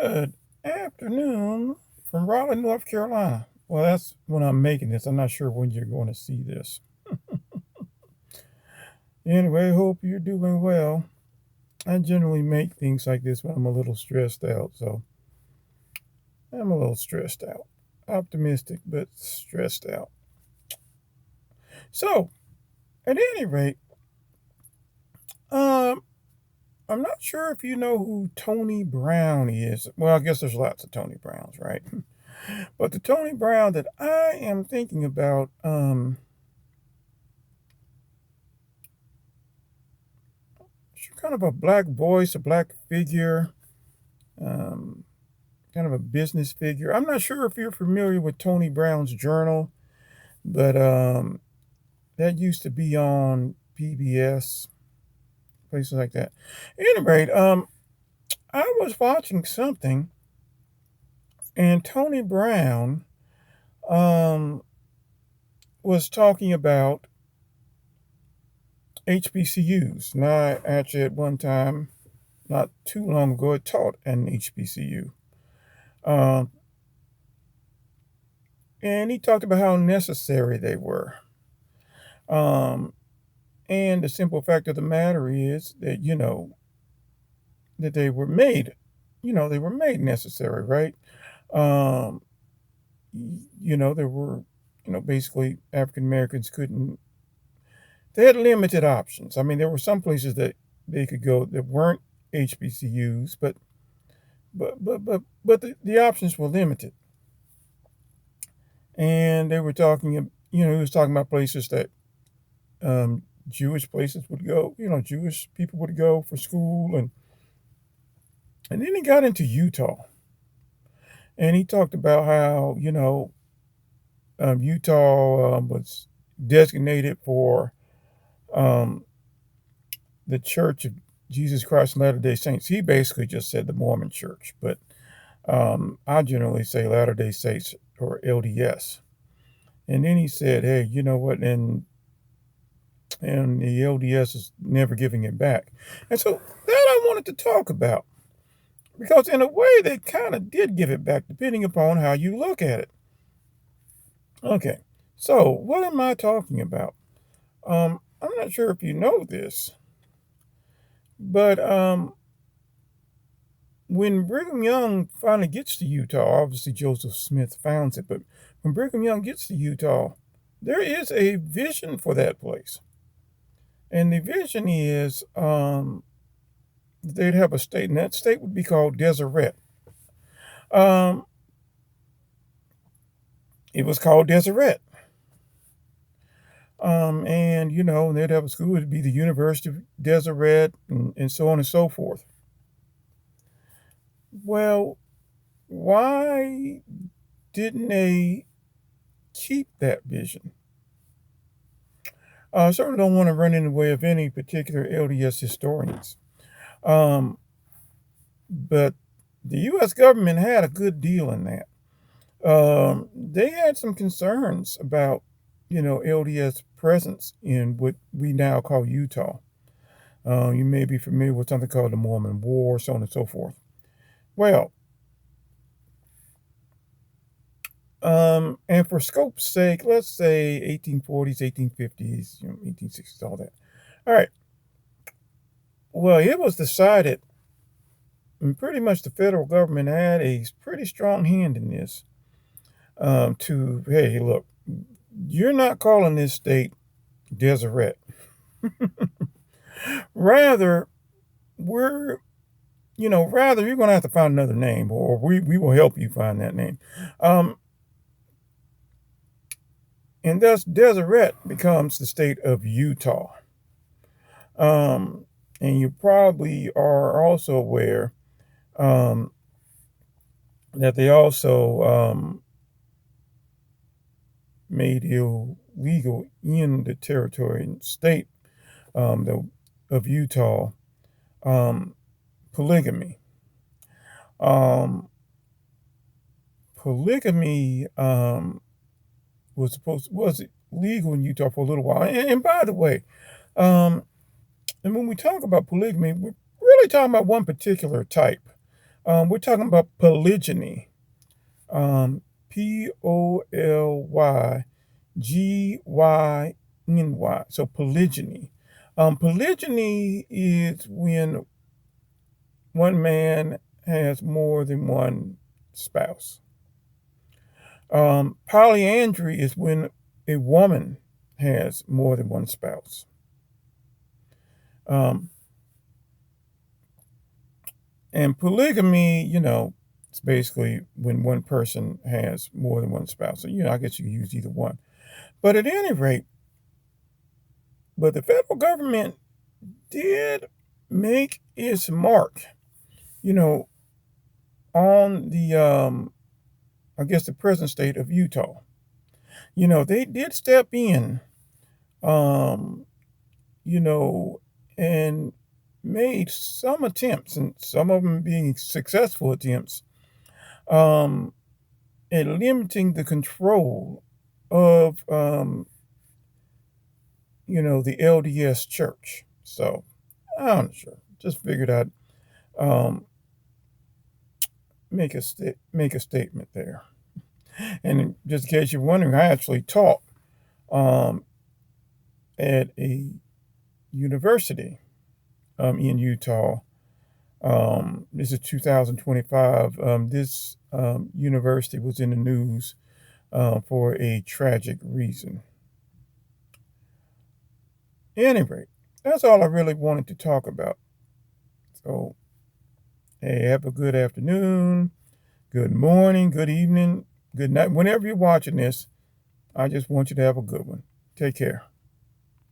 Good afternoon from Raleigh, North Carolina. Well, that's when I'm making this. I'm not sure when you're going to see this. Anyway, hope you're doing well. I generally make things like this when I'm a little stressed out, so I'm a little stressed out. Optimistic, but stressed out. So, at any rate, um, I'm not sure if you know who Tony Brown is. Well, I guess there's lots of Tony Browns, right? But the Tony Brown that I am thinking about, she's kind of a black voice, a black figure, um, kind of a business figure. I'm not sure if you're familiar with Tony Brown's Journal, but that used to be on PBS, places like that. At any rate, I was watching something, and Tony Brown um, was talking about HBCUs. Now, I actually, at one time, not too long ago, I taught an HBCU. Um, and he talked about how necessary they were. Um, and the simple fact of the matter is that, that they were made, they were made necessary, right? Um, there were, basically African Americans couldn't, they had limited options. I mean, there were some places that they could go that weren't HBCUs, but the options were limited. And they were talking, he was talking about places that Jewish places would go, Jewish people would go for school. And then he got into Utah. And he talked about how, Utah was designated for um, the Church of Jesus Christ of Latter-day Saints. He basically just said the Mormon Church, but I generally say Latter-day Saints or LDS. And then he said, hey, you know what? And the LDS is never giving it back. And so that I wanted to talk about because in a way they kind of did give it back depending upon how you look at it. Okay, so what am I talking about? I'm not sure if you know this, but when Brigham Young finally gets to Utah, obviously Joseph Smith founds it, but when Brigham Young gets to Utah, there is a vision for that place. And the vision is they'd have a state, and that state would be called Deseret. Um, it was called Deseret. And, they'd have a school, it'd be the University of Deseret, and so on and so forth. Well, why didn't they keep that vision? I certainly don't want to run in the way of any particular LDS historians. But the U.S. government had a good deal in that. They had some concerns about, LDS presence in what we now call Utah. You may be familiar with something called the Mormon War, so on and so forth. Well, and for scope's sake, let's say 1840s, 1850s, 1860s, all that. All right. Well, it was decided, and pretty much the federal government had a pretty strong hand in this. Hey, look, you're not calling this state Deseret. Rather, rather you're going to have to find another name, or we will help you find that name. And thus Deseret becomes the state of Utah. And you probably are also aware that they also made illegal in the territory and state of Utah polygamy. Polygamy was legal in Utah for a little while. And by the way, and when we talk about polygamy, we're really talking about one particular type. We're talking about polygyny. Polygyny. So polygyny. Polygyny is when one man has more than one spouse. Polyandry is when a woman has more than one spouse. And polygamy, it's basically when one person has more than one spouse. So, I guess you can use either one. But at any rate, but the federal government did make its mark, on the, I guess, the present state of Utah. They did step in, um, and made some attempts, and some of them being successful attempts, at limiting the control of, the LDS church. So I'm not sure. Just figured I'd um, make a statement there. And just in case you're wondering, I actually taught um, at a university in Utah. This is 2025. This university was in the news for a tragic reason. Anyway, that's all I really wanted to talk about. So, hey, have a good afternoon, good morning, good evening, good night. Whenever you're watching this, I just want you to have a good one. Take care.